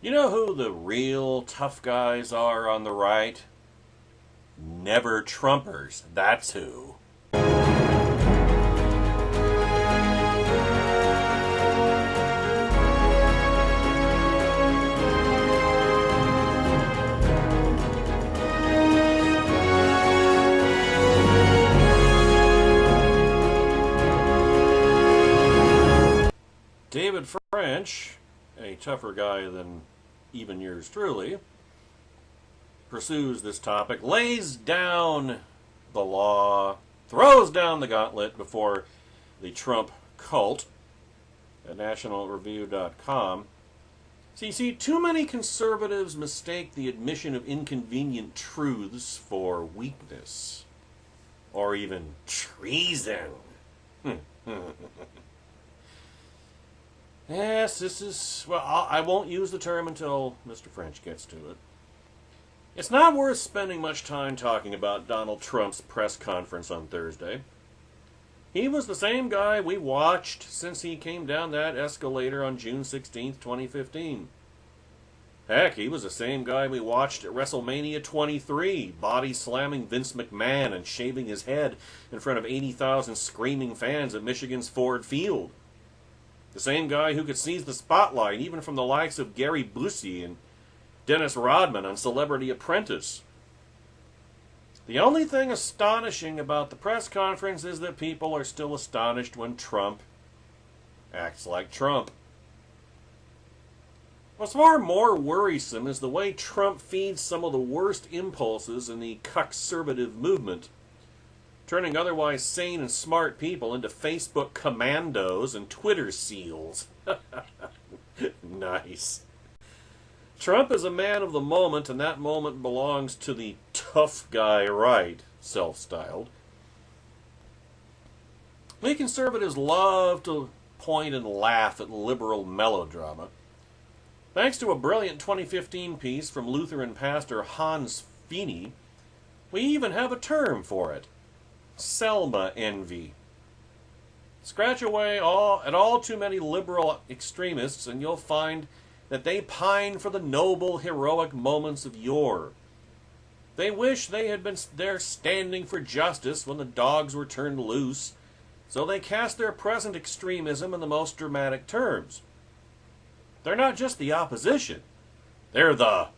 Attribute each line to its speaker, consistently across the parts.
Speaker 1: You know who the real tough guys are on the right? Never Trumpers, that's who. David French, a tougher guy than even yours truly, pursues this topic, lays down the law, throws down the gauntlet before the Trump cult at nationalreview.com. So you see, too many conservatives mistake the admission of inconvenient truths for weakness, or even treason. Yes, this is, well, I won't use the term until Mr. French gets to it. It's not worth spending much time talking about Donald Trump's press conference on Thursday. He was the same guy we watched since he came down that escalator on June 16th, 2015. Heck, he was the same guy we watched at WrestleMania 23, body slamming Vince McMahon and shaving his head in front of 80,000 screaming fans at Michigan's Ford Field. The same guy who could seize the spotlight even from the likes of Gary Busey and Dennis Rodman on Celebrity Apprentice. The only thing astonishing about the press conference is that people are still astonished when Trump acts like Trump. What's far more worrisome is the way Trump feeds some of the worst impulses in the conservative movement, turning otherwise sane and smart people into Facebook commandos and Twitter seals. Nice. Trump is a man of the moment, and that moment belongs to the tough guy right, self-styled. We conservatives love to point and laugh at liberal melodrama. Thanks to a brilliant 2015 piece from Lutheran pastor Hans Feeney, we even have a term for it: Selma envy. Scratch away at all too many liberal extremists, and you'll find that they pine for the noble, heroic moments of yore. They wish they had been there standing for justice when the dogs were turned loose, so they cast their present extremism in the most dramatic terms. They're not just the opposition. They're the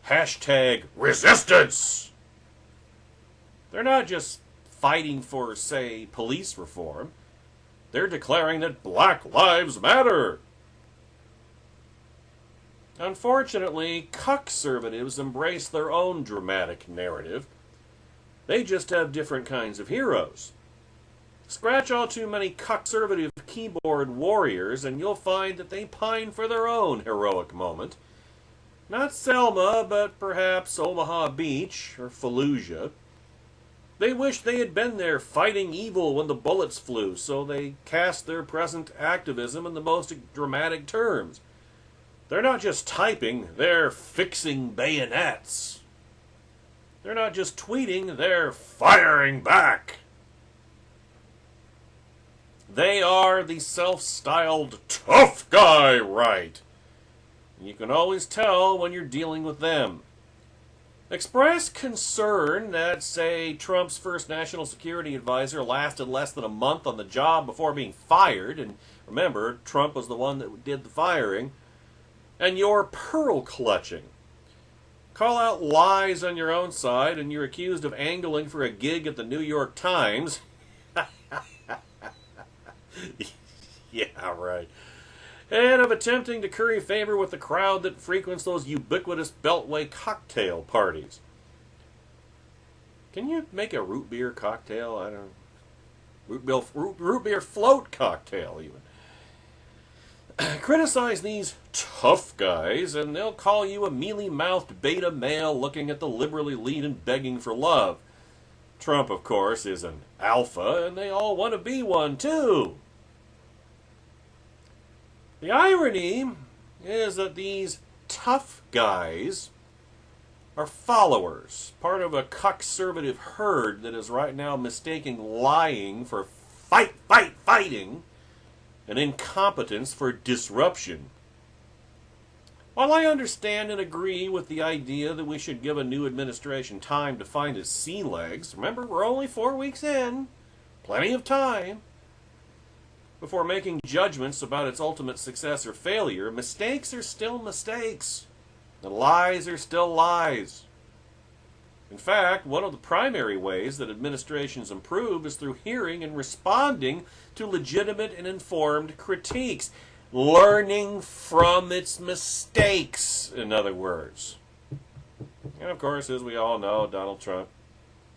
Speaker 1: #resistance. They're not just fighting for, say, police reform. They're declaring that Black Lives Matter. Unfortunately, conservatives embrace their own dramatic narrative. They just have different kinds of heroes. Scratch all too many conservative keyboard warriors, and you'll find that they pine for their own heroic moment. Not Selma, but perhaps Omaha Beach or Fallujah. They wish they had been there fighting evil when the bullets flew, so they cast their present activism in the most dramatic terms. They're not just typing, they're fixing bayonets. They're not just tweeting, they're firing back. They are the self-styled tough guy right. You can always tell when you're dealing with them. Express concern that, say, Trump's first national security advisor lasted less than a month on the job before being fired, and remember, Trump was the one that did the firing, and you're pearl clutching. Call out lies on your own side, and you're accused of angling for a gig at the New York Times. Yeah, right. And of attempting to curry favor with the crowd that frequents those ubiquitous Beltway cocktail parties. Can you make a root beer cocktail? I don't know. Root beer float cocktail, even. Criticize these tough guys, and they'll call you a mealy-mouthed beta male looking at the liberal elite and begging for love. Trump, of course, is an alpha, and they all want to be one, too. The irony is that these tough guys are followers, part of a conservative herd that is right now mistaking lying for fighting, and incompetence for disruption. While I understand and agree with the idea that we should give a new administration time to find its sea legs, remember, we're only 4 weeks in, plenty of time, before making judgments about its ultimate success or failure, mistakes are still mistakes, and lies are still lies. In fact, one of the primary ways that administrations improve is through hearing and responding to legitimate and informed critiques. Learning from its mistakes, in other words. And of course, as we all know, Donald Trump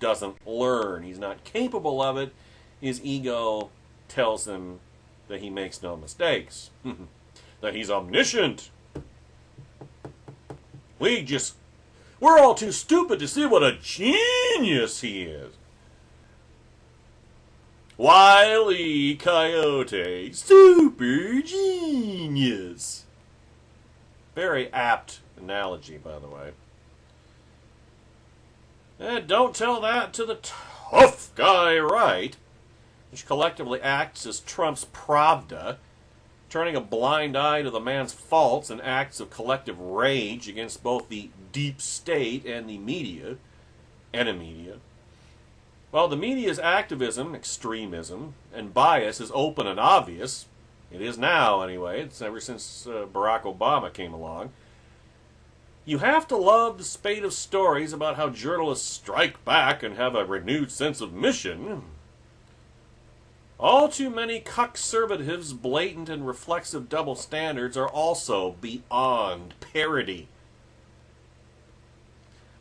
Speaker 1: doesn't learn. He's not capable of it. His ego tells him that he makes no mistakes. That he's omniscient. We're all too stupid to see what a genius he is. Wile E. Coyote, super genius. Very apt analogy, by the way. And don't tell that to the tough guy right, which collectively acts as Trump's Pravda, turning a blind eye to the man's faults and acts of collective rage against both the deep state and the media. While the media's activism, extremism, and bias is open and obvious, it is now anyway, it's ever since Barack Obama came along, you have to love the spate of stories about how journalists strike back and have a renewed sense of mission. All too many conservatives' blatant and reflexive double standards are also beyond parody.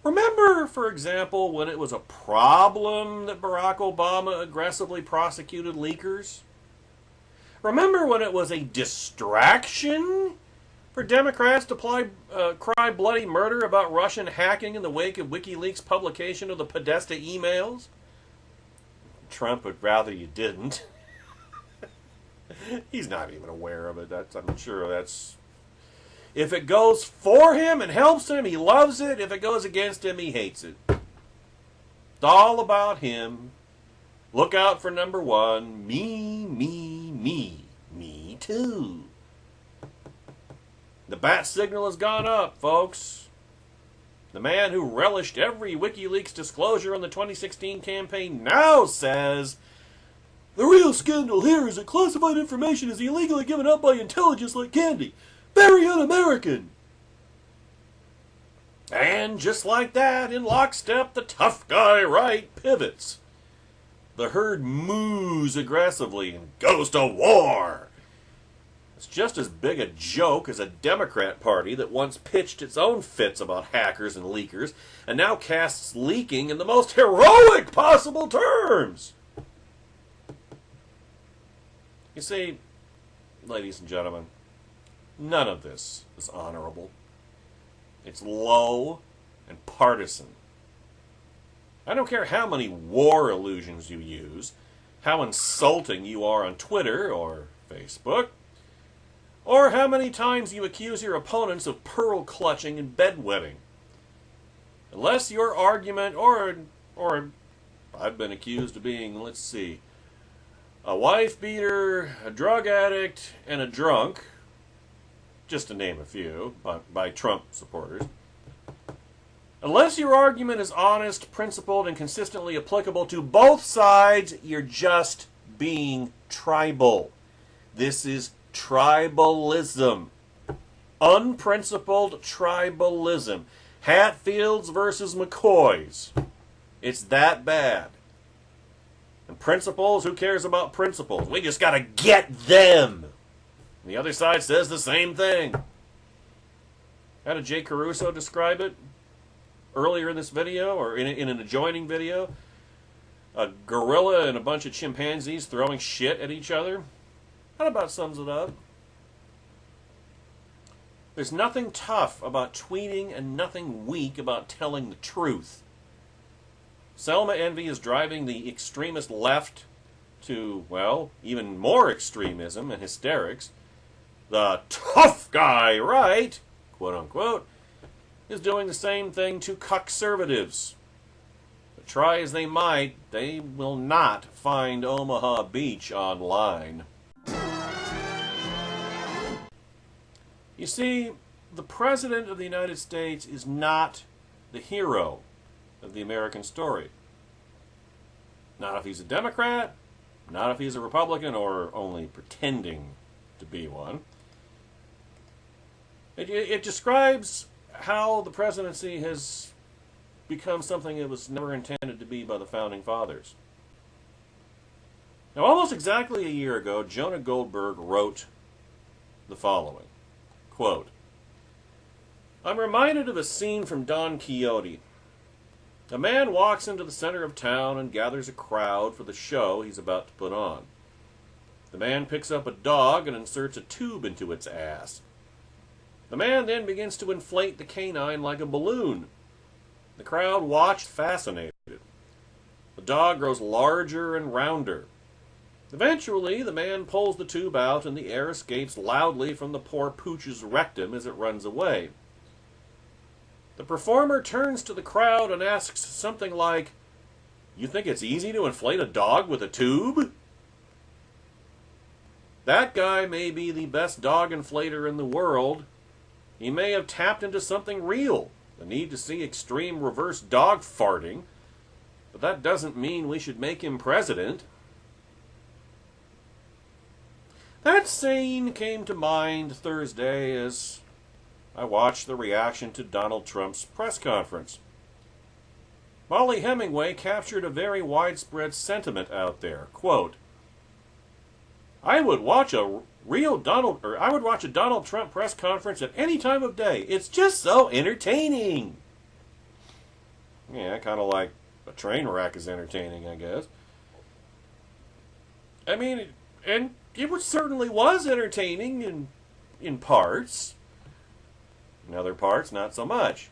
Speaker 1: Remember, for example, when it was a problem that Barack Obama aggressively prosecuted leakers? Remember when it was a distraction for Democrats to cry bloody murder about Russian hacking in the wake of WikiLeaks' publication of the Podesta emails? Trump would rather you didn't. He's not even aware of it. I'm sure that's... If it goes for him and helps him, he loves it. If it goes against him, he hates it. It's all about him. Look out for number one. Me, me, me. Me too. The bat signal has gone up, folks. The man who relished every WikiLeaks disclosure in the 2016 campaign now says, "The real scandal here is that classified information is illegally given up by intelligence like candy. Very un-American." And just like that, in lockstep, the tough guy right pivots. The herd moos aggressively and goes to war. It's just as big a joke as a Democrat party that once pitched its own fits about hackers and leakers and now casts leaking in the most heroic possible terms. You see, ladies and gentlemen, none of this is honorable. It's low and partisan. I don't care how many war illusions you use, how insulting you are on Twitter or Facebook, or how many times you accuse your opponents of pearl clutching and bedwetting. Unless your argument, or I've been accused of being, let's see, a wife beater, a drug addict, and a drunk, just to name a few, by Trump supporters. Unless your argument is honest, principled, and consistently applicable to both sides, you're just being tribal. This is tribalism. Unprincipled tribalism. Hatfields versus McCoys. It's that bad. And principles, who cares about principles? We just gotta get them. And the other side says the same thing. How did Jay Caruso describe it earlier in this video, or in an adjoining video? A gorilla and a bunch of chimpanzees throwing shit at each other? That about sums it up. There's nothing tough about tweeting and nothing weak about telling the truth. Selma envy is driving the extremist left to, well, even more extremism and hysterics. The tough guy right, quote unquote, is doing the same thing to conservatives. But try as they might, they will not find Omaha Beach online. You see, the President of the United States is not the hero of the American story. Not if he's a Democrat, not if he's a Republican or only pretending to be one. It describes how the presidency has become something it was never intended to be by the Founding Fathers. Now, almost exactly a year ago, Jonah Goldberg wrote the following, quote, "I'm reminded of a scene from Don Quixote. A man walks into the center of town and gathers a crowd for the show he's about to put on. The man picks up a dog and inserts a tube into its ass. The man then begins to inflate the canine like a balloon. The crowd watched fascinated. The dog grows larger and rounder. Eventually, the man pulls the tube out and the air escapes loudly from the poor pooch's rectum as it runs away. The performer turns to the crowd and asks something like, 'You think it's easy to inflate a dog with a tube?' That guy may be the best dog inflator in the world. He may have tapped into something real, the need to see extreme reverse dog farting, but that doesn't mean we should make him president." That scene came to mind Thursday as I watched the reaction to Donald Trump's press conference. Molly Hemingway captured a very widespread sentiment out there. Quote, I would watch a Donald Trump press conference at any time of day. It's just so entertaining." Yeah, kind of like a train wreck is entertaining, I guess. I mean, and it certainly was entertaining in parts. In other parts, not so much.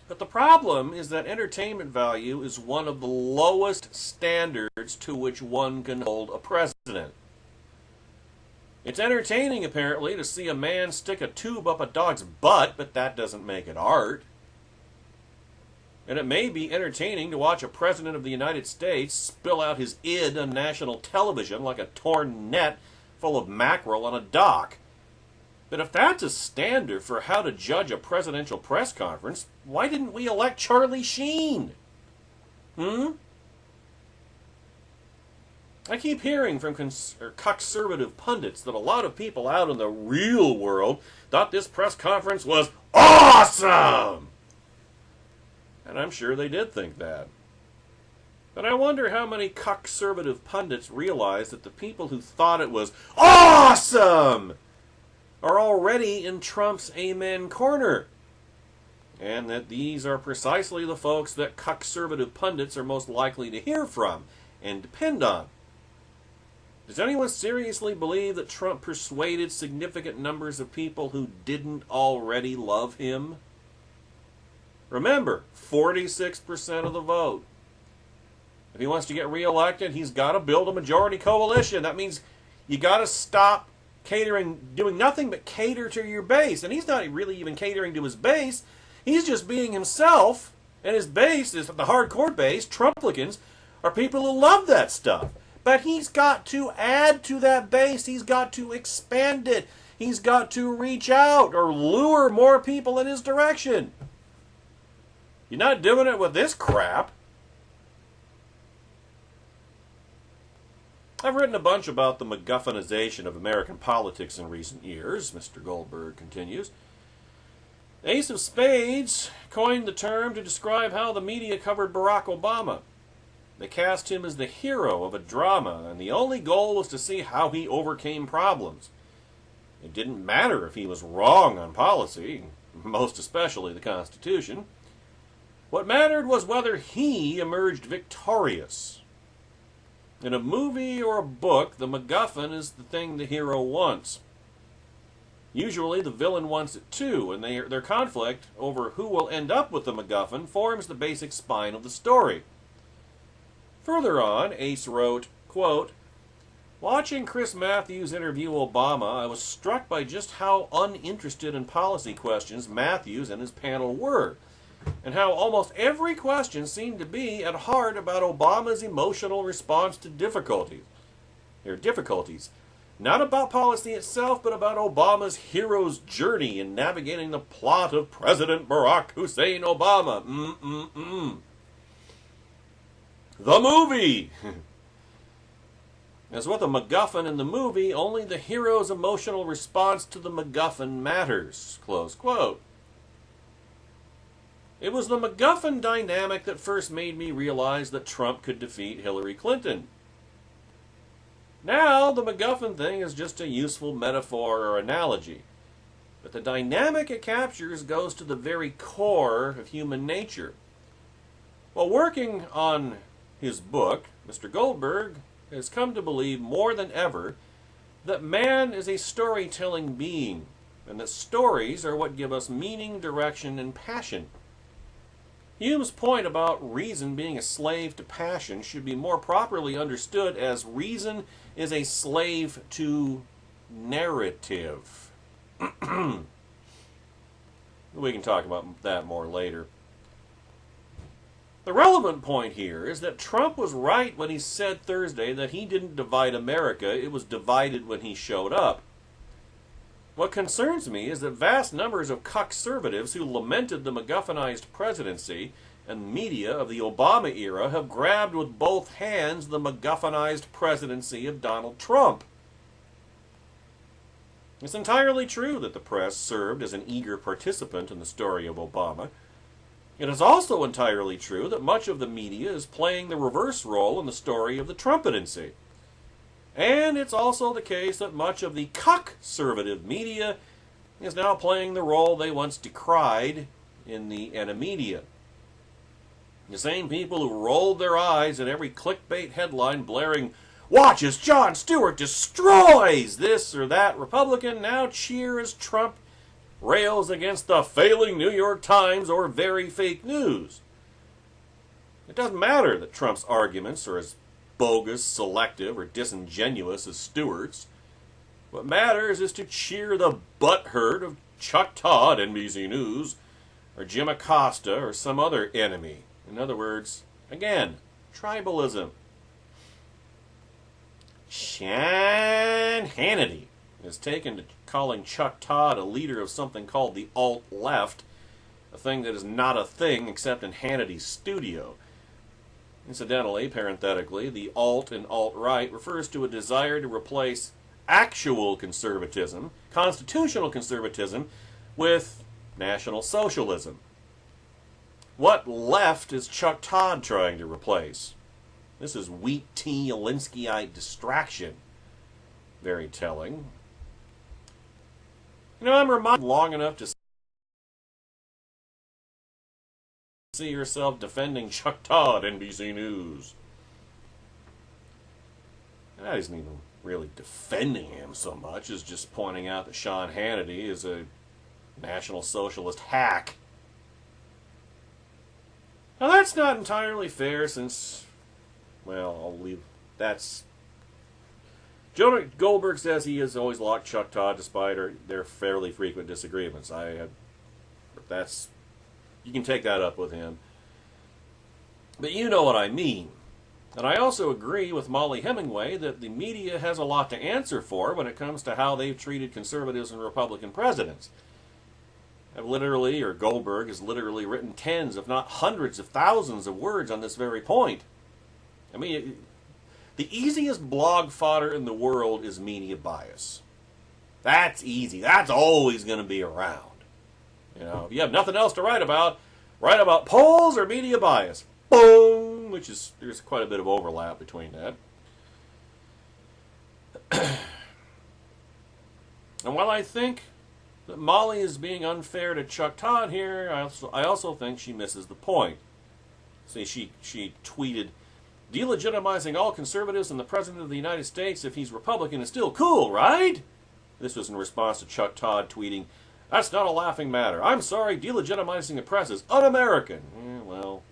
Speaker 1: But the problem is that entertainment value is one of the lowest standards to which one can hold a president. It's entertaining, apparently, to see a man stick a tube up a dog's butt, but that doesn't make it art. And it may be entertaining to watch a president of the United States spill out his id on national television like a torn net full of mackerel on a dock. But if that's a standard for how to judge a presidential press conference, why didn't we elect Charlie Sheen? I keep hearing from conservative pundits that a lot of people out in the real world thought this press conference was awesome. And I'm sure they did think that. But I wonder how many conservative pundits realize that the people who thought it was awesome are already in Trump's amen corner. And that these are precisely the folks that conservative pundits are most likely to hear from and depend on. Does anyone seriously believe that Trump persuaded significant numbers of people who didn't already love him? Remember, 46% of the vote. If he wants to get reelected, he's got to build a majority coalition. That means you got to stop doing nothing but cater to your base. And he's not really even catering to his base. He's just being himself. And his base is the hardcore base. Trumplicans are people who love that stuff. But he's got to add to that base. He's got to expand it. He's got to reach out or lure more people in his direction. You're not doing it with this crap. I've written a bunch about the MacGuffinization of American politics in recent years, Mr. Goldberg continues. Ace of Spades coined the term to describe how the media covered Barack Obama. They cast him as the hero of a drama, and the only goal was to see how he overcame problems. It didn't matter if he was wrong on policy, most especially the Constitution. What mattered was whether he emerged victorious. In a movie or a book, the MacGuffin is the thing the hero wants. Usually the villain wants it too, and their conflict over who will end up with the MacGuffin forms the basic spine of the story. Further on, Ace wrote, quote, watching Chris Matthews interview Obama, I was struck by just how uninterested in policy questions Matthews and his panel were, and how almost every question seemed to be at heart about Obama's emotional response to difficulties. Not about policy itself, but about Obama's hero's journey in navigating the plot of President Barack Hussein Obama. The movie! As with a MacGuffin in the movie, only the hero's emotional response to the MacGuffin matters. Close quote. It was the MacGuffin dynamic that first made me realize that Trump could defeat Hillary Clinton. Now, the MacGuffin thing is just a useful metaphor or analogy. But the dynamic it captures goes to the very core of human nature. While working on his book, Mr. Goldberg has come to believe more than ever that man is a storytelling being, and that stories are what give us meaning, direction, and passion. Hume's point about reason being a slave to passion should be more properly understood as reason is a slave to narrative. We can talk about that more later. The relevant point here is that Trump was right when he said Thursday that he didn't divide America, it was divided when he showed up. What concerns me is that vast numbers of conservatives who lamented the MacGuffinized presidency and media of the Obama era have grabbed with both hands the MacGuffinized presidency of Donald Trump. It's entirely true that the press served as an eager participant in the story of Obama. It is also entirely true that much of the media is playing the reverse role in the story of the Trumpidency. And it's also the case that much of the conservative media is now playing the role they once decried in the Media. The same people who rolled their eyes at every clickbait headline blaring, "Watch as Jon Stewart destroys this or that Republican," now cheer as Trump rails against the failing New York Times or very fake news. It doesn't matter that Trump's arguments are as bogus, selective, or disingenuous as Stewart's. What matters is to cheer the butthurt of Chuck Todd, NBC News, or Jim Acosta, or some other enemy. In other words, again, tribalism. Sean Hannity has taken to calling Chuck Todd a leader of something called the alt-left, a thing that is not a thing except in Hannity's studio. Incidentally, parenthetically, the alt and alt-right refers to a desire to replace actual conservatism, constitutional conservatism, with National Socialism. What left is Chuck Todd trying to replace? This is wheat tea Alinskyite distraction. Very telling. You know, I'm reminded long enough to see yourself defending Chuck Todd, NBC News. And that isn't even really defending him so much as just pointing out that Sean Hannity is a National Socialist hack. Now that's not entirely fair since, well, I'll leave, that's... Jonah Goldberg says he has always liked Chuck Todd despite their fairly frequent disagreements. That's, you can take that up with him. But you know what I mean. And I also agree with Molly Hemingway that the media has a lot to answer for when it comes to how they've treated conservatives and Republican presidents. Goldberg has literally written tens, if not hundreds of thousands of words on this very point. I mean, the easiest blog fodder in the world is media bias. That's easy. That's always going to be around. You know, if you have nothing else to write about polls or media bias. Boom! There's quite a bit of overlap between that. And while I think that Molly is being unfair to Chuck Todd here, I also think she misses the point. See, she tweeted, "Delegitimizing all conservatives and the President of the United States if he's Republican is still cool, right?" This was in response to Chuck Todd tweeting, "That's not a laughing matter. I'm sorry, delegitimizing the press is un-American." Well,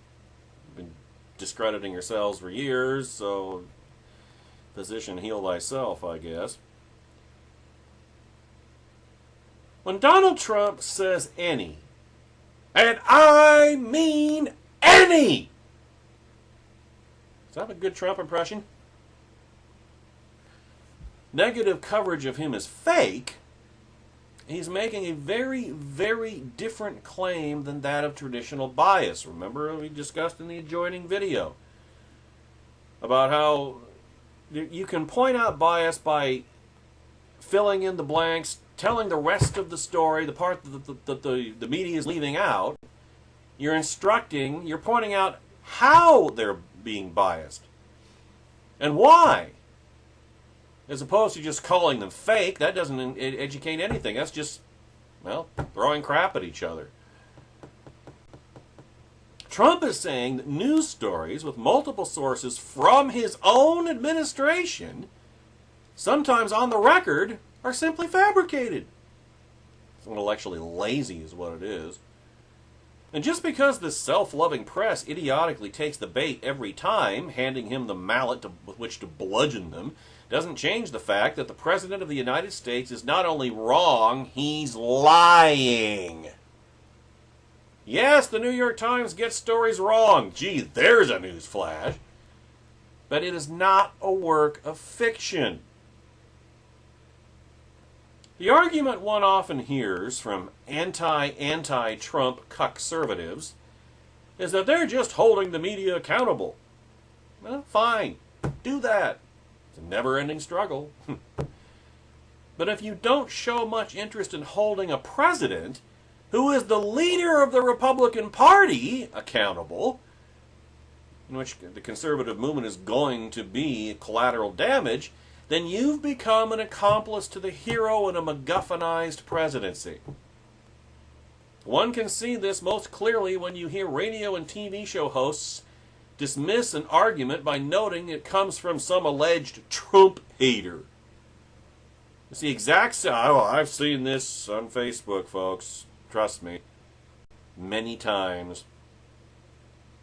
Speaker 1: you've been discrediting yourselves for years, so position heal thyself, I guess. When Donald Trump says any, and I mean any, is that a good Trump impression? negative coverage of him is fake, he's making a very, very different claim than that of traditional bias. Remember we discussed in the adjoining video about how you can point out bias by filling in the blanks, telling the rest of the story, the part that the media is leaving out. You're instructing, you're pointing out how they're being biased and why. As opposed to just calling them fake. That doesn't educate anything. That's just, well, throwing crap at each other. Trump is saying that news stories with multiple sources from his own administration, sometimes on the record, are simply fabricated. It's intellectually lazy is what it is. And just because this self-loving press idiotically takes the bait every time, handing him the mallet with which to bludgeon them, doesn't change the fact that the President of the United States is not only wrong, he's lying. Yes, the New York Times gets stories wrong. Gee, there's a news flash. But it is not a work of fiction. The argument one often hears from anti-Trump conservatives is that they're just holding the media accountable. Well, fine. Do that. It's a never-ending struggle. But if you don't show much interest in holding a president who is the leader of the Republican Party accountable, in which the conservative movement is going to be collateral damage, then you've become an accomplice to the hero in a MacGuffinized presidency. One can see this most clearly when you hear radio and TV show hosts dismiss an argument by noting it comes from some alleged Trump hater. It's the exact same. Oh, I've seen this on Facebook, folks. Trust me. Many times.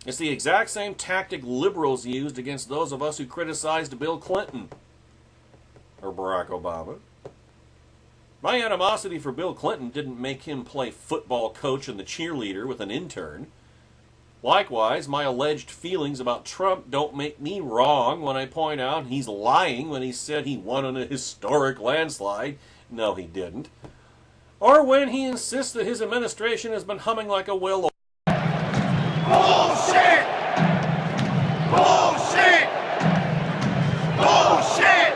Speaker 1: It's the exact same tactic liberals used against those of us who criticized Bill Clinton or Barack Obama. My animosity for Bill Clinton didn't make him play football coach and the cheerleader with an intern. Likewise, my alleged feelings about Trump don't make me wrong when I point out he's lying when he said he won in a historic landslide. No, he didn't. Or when he insists that his administration has been humming like a well-oiled...
Speaker 2: Bullshit! Bullshit! Bullshit!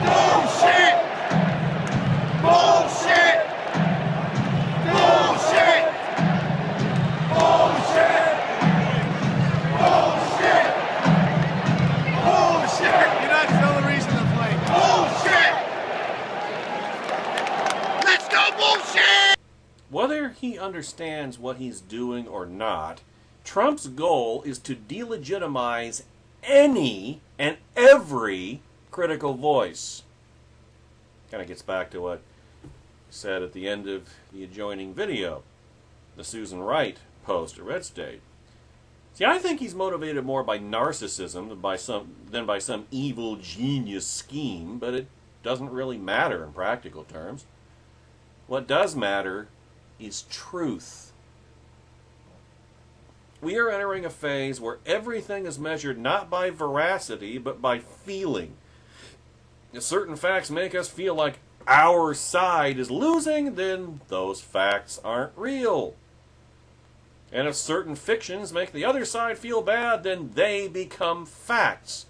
Speaker 2: Bullshit! Bullshit! Bullshit! Bullshit! Bullshit! Bullshit! You're not still the reason to play. Bullshit! Let's go bullshit!
Speaker 1: Whether he understands what he's doing or not, Trump's goal is to delegitimize any and every critical voice. Kind of gets back to what I said at the end of the adjoining video, the Susan Wright post at Red State. See, I think he's motivated more by narcissism than by some evil genius scheme, but it doesn't really matter in practical terms. What does matter is truth. We are entering a phase where everything is measured not by veracity, but by feeling. If certain facts make us feel like our side is losing, then those facts aren't real. And if certain fictions make the other side feel bad, then they become facts.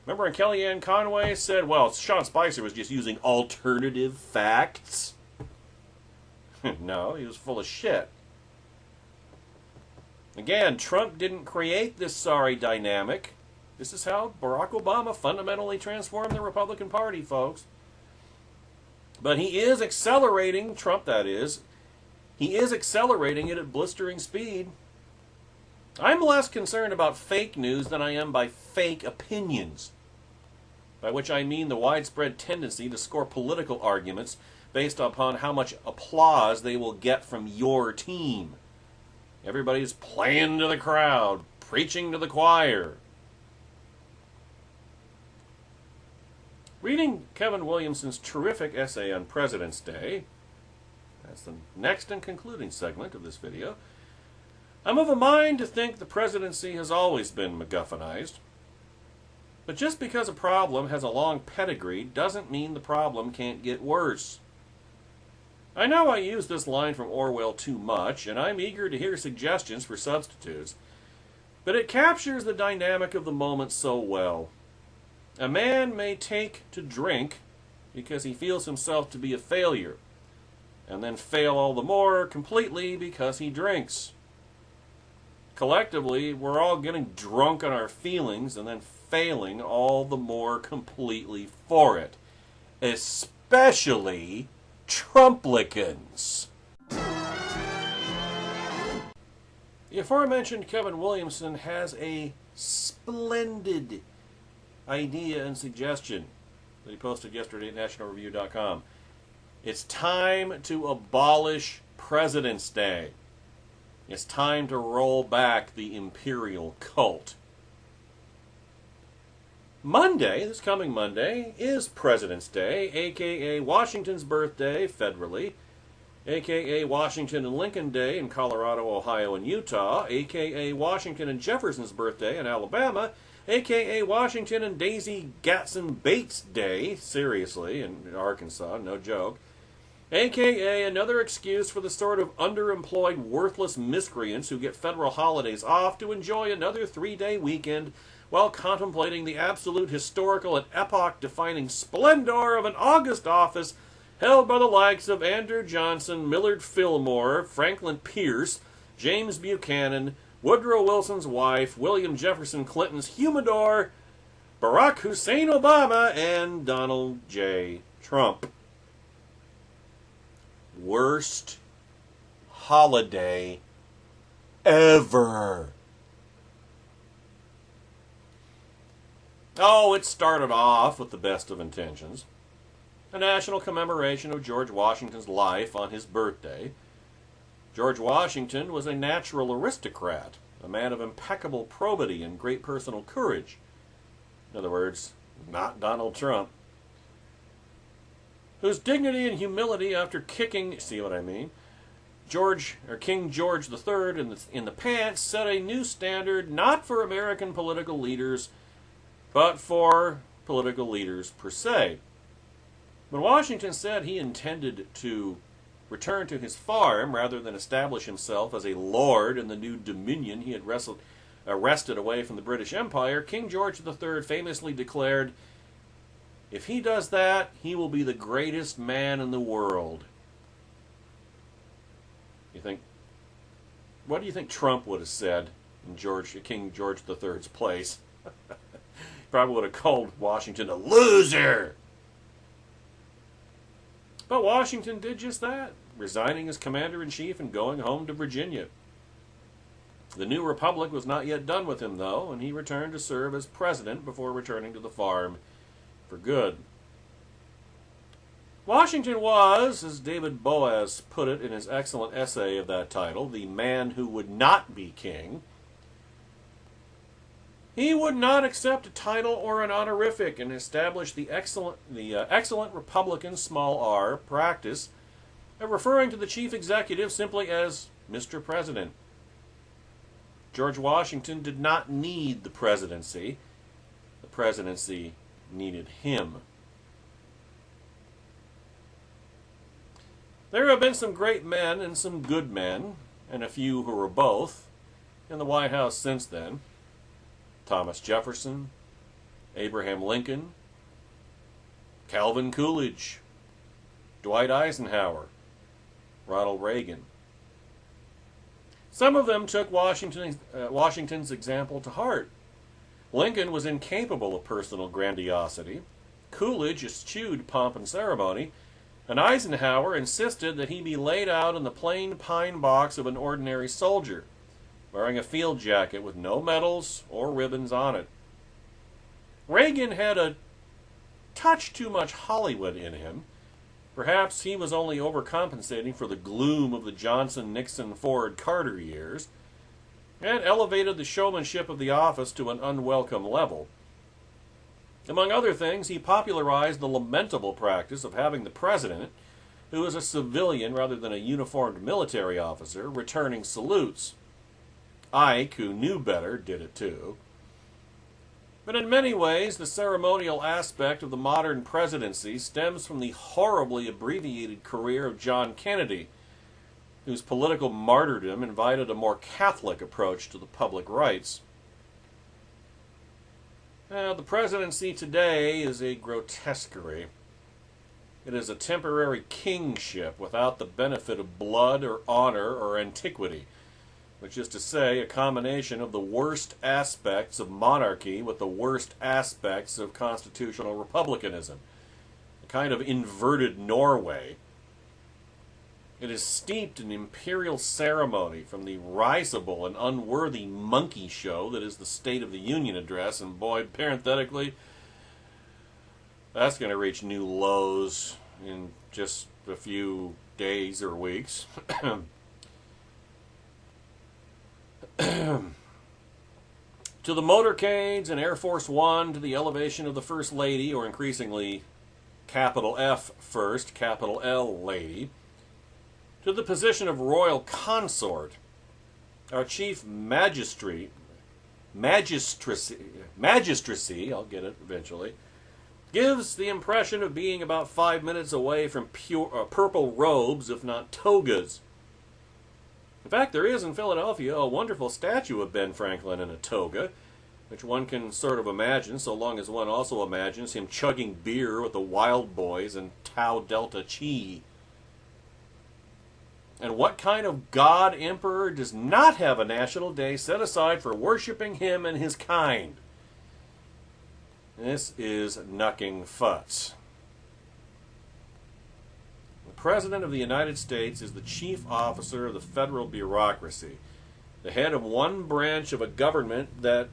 Speaker 1: Remember when Kellyanne Conway said, well, Sean Spicer was just using alternative facts? No, he was full of shit. Again, Trump didn't create this sorry dynamic. This is how Barack Obama fundamentally transformed the Republican Party, folks. But he is accelerating, Trump that is, he is accelerating it at blistering speed. I'm less concerned about fake news than I am by fake opinions, by which I mean the widespread tendency to score political arguments based upon how much applause they will get from your team. Everybody's playing to the crowd, preaching to the choir. Reading Kevin Williamson's terrific essay on President's Day, that's the next and concluding segment of this video, I'm of a mind to think the presidency has always been MacGuffinized. But just because a problem has a long pedigree doesn't mean the problem can't get worse. I know I use this line from Orwell too much, and I'm eager to hear suggestions for substitutes, but it captures the dynamic of the moment so well. A man may take to drink because he feels himself to be a failure, and then fail all the more completely because he drinks. Collectively, we're all getting drunk on our feelings and then failing all the more completely for it. Especially Trumplicans. The aforementioned Kevin Williamson has a splendid idea and suggestion that he posted yesterday at nationalreview.com. It's time to abolish President's Day. It's time to roll back the imperial cult. Monday, this coming Monday, is President's Day, a.k.a. Washington's birthday federally, a.k.a. Washington and Lincoln Day in Colorado, Ohio, and Utah, a.k.a. Washington and Jefferson's birthday in Alabama, a.k.a. Washington and Daisy Gatson Bates Day, seriously, in Arkansas, no joke, a.k.a. another excuse for the sort of underemployed, worthless miscreants who get federal holidays off to enjoy another 3-day weekend while contemplating the absolute historical and epoch-defining splendor of an august office held by the likes of Andrew Johnson, Millard Fillmore, Franklin Pierce, James Buchanan, Woodrow Wilson's wife, William Jefferson Clinton's humidor, Barack Hussein Obama, and Donald J. Trump. Worst holiday ever. Oh, it started off with the best of intentions. A national commemoration of George Washington's life on his birthday. George Washington was a natural aristocrat, a man of impeccable probity and great personal courage. In other words, not Donald Trump. Whose dignity and humility after kicking, see what I mean, King George III in the pants set a new standard not for American political leaders, but for political leaders per se. When Washington said he intended to return to his farm rather than establish himself as a lord in the new dominion he had wrested away from the British Empire, King George III famously declared, "If he does that, he will be the greatest man in the world." What do you think Trump would have said in King George III's place? Probably would have called Washington a loser. But Washington did just that, resigning as commander-in-chief and going home to Virginia. The new republic was not yet done with him, though, and he returned to serve as president before returning to the farm for good. Washington was, as David Boaz put it in his excellent essay of that title, the man who would not be king. He would not accept a title or an honorific and establish the excellent Republican small r practice of referring to the chief executive simply as Mr. President. George Washington did not need the presidency. The presidency needed him. There have been some great men and some good men, and a few who were both, in the White House since then. Thomas Jefferson, Abraham Lincoln, Calvin Coolidge, Dwight Eisenhower, Ronald Reagan. Some of them took Washington's example to heart. Lincoln was incapable of personal grandiosity. Coolidge eschewed pomp and ceremony, and Eisenhower insisted that he be laid out in the plain pine box of an ordinary soldier, wearing a field jacket with no medals or ribbons on it. Reagan had a touch too much Hollywood in him. Perhaps he was only overcompensating for the gloom of the Johnson, Nixon, Ford, Carter years, and elevated the showmanship of the office to an unwelcome level. Among other things, he popularized the lamentable practice of having the president, who is a civilian rather than a uniformed military officer, returning salutes. Ike, who knew better, did it too. But in many ways, the ceremonial aspect of the modern presidency stems from the horribly abbreviated career of John Kennedy, whose political martyrdom invited a more Catholic approach to the public rights. Now, the presidency today is a grotesquerie. It is a temporary kingship without the benefit of blood or honor or antiquity, which is to say, a combination of the worst aspects of monarchy with the worst aspects of constitutional republicanism, a kind of inverted Norway. It is steeped in imperial ceremony from the risible and unworthy monkey show that is the State of the Union address, and boy, parenthetically, that's going to reach new lows in just a few days or weeks. To the motorcades and Air Force One, to the elevation of the First Lady, or increasingly capital F First, capital L Lady, to the position of Royal Consort, our Chief Magistracy, I'll get it eventually, gives the impression of being about 5 minutes away from purple robes, if not togas. In fact, there is in Philadelphia a wonderful statue of Ben Franklin in a toga, which one can sort of imagine, so long as one also imagines him chugging beer with the Wild Boys and Tau Delta Chi. And what kind of god emperor does not have a national day set aside for worshiping him and his kind? This is knucking futs. The President of the United States is the chief officer of the federal bureaucracy, the head of one branch of a government that,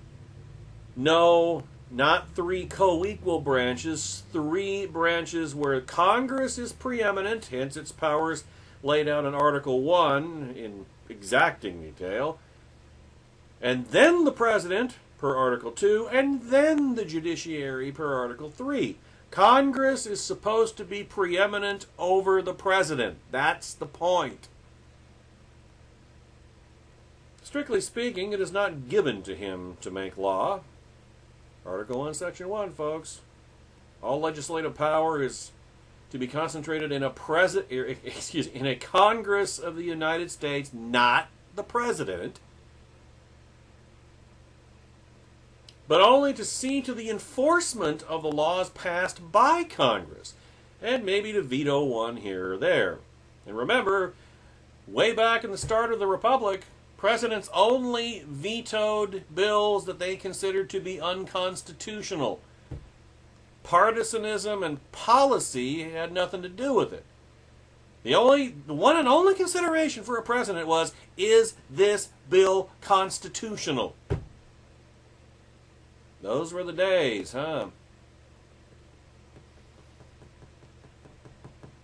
Speaker 1: no, not three co-equal branches, three branches where Congress is preeminent, hence its powers laid out in Article 1 in exacting detail, and then the President, per Article 2, and then the judiciary, per Article 3. Congress is supposed to be preeminent over the President. That's the point. Strictly speaking, it is not given to him to make law. Article 1, Section 1, folks. All legislative power is to be concentrated in a Congress of the United States, not the President, but only to see to the enforcement of the laws passed by Congress, and maybe to veto one here or there. And remember, way back in the start of the Republic, presidents only vetoed bills that they considered to be unconstitutional. Partisanism and policy had nothing to do with it. The one and only consideration for a president was, is this bill constitutional? Those were the days, huh?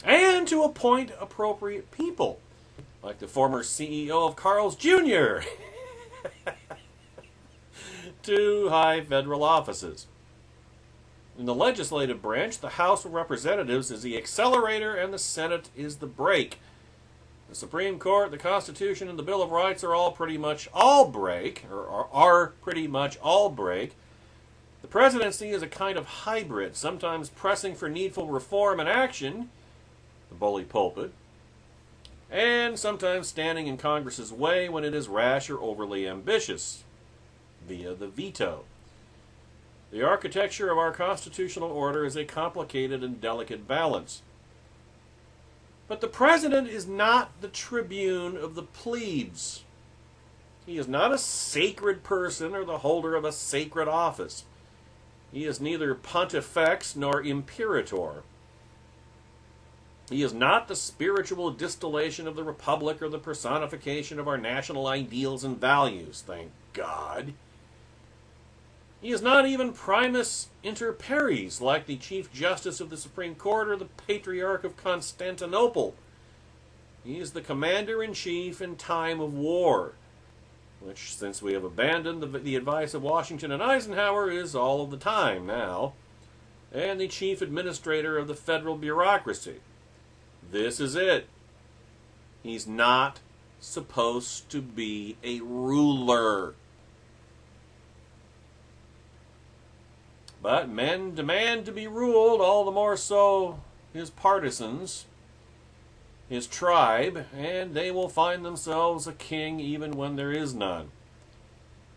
Speaker 1: And to appoint appropriate people, like the former CEO of Carl's Jr., to high federal offices. In the legislative branch, the House of Representatives is the accelerator and the Senate is the brake. The Supreme Court, the Constitution, and the Bill of Rights are all pretty much all brake, or are pretty much all brake. The presidency is a kind of hybrid, sometimes pressing for needful reform and action, the bully pulpit, and sometimes standing in Congress's way when it is rash or overly ambitious, via the veto. The architecture of our constitutional order is a complicated and delicate balance. But the president is not the tribune of the plebes. He is not a sacred person or the holder of a sacred office. He is neither pontifex nor imperator. He is not the spiritual distillation of the republic or the personification of our national ideals and values, thank God. He is not even primus inter pares, like the Chief Justice of the Supreme Court or the Patriarch of Constantinople. He is the Commander-in-Chief in time of war, which, since we have abandoned the advice of Washington and Eisenhower, is all of the time now, and the Chief Administrator of the federal bureaucracy. This is it. He's not supposed to be a ruler. But men demand to be ruled, all the more so his partisans, his tribe, and they will find themselves a king even when there is none.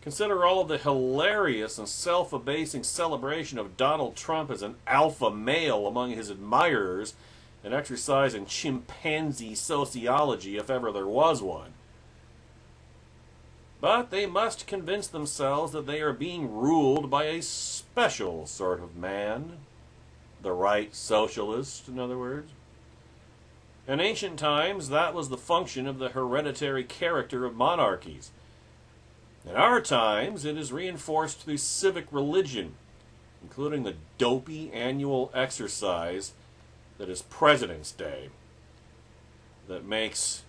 Speaker 1: Consider all of the hilarious and self-abasing celebration of Donald Trump as an alpha male among his admirers, an exercise in chimpanzee sociology if ever there was one. But they must convince themselves that they are being ruled by a special sort of man, the right socialist, in other words. In ancient times, that was the function of the hereditary character of monarchies. In our times, it is reinforced through civic religion, including the dopey annual exercise that is President's Day, that makes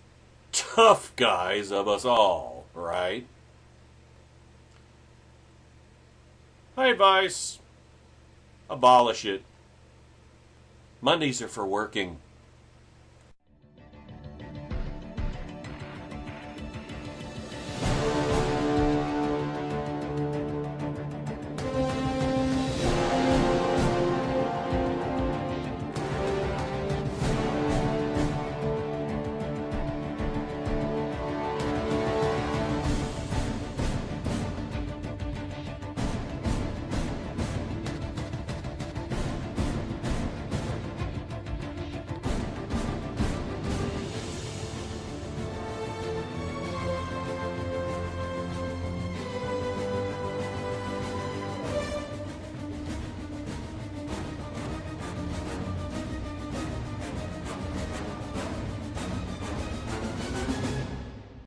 Speaker 1: tough guys of us all, right? My advice, abolish it. Mondays are for working.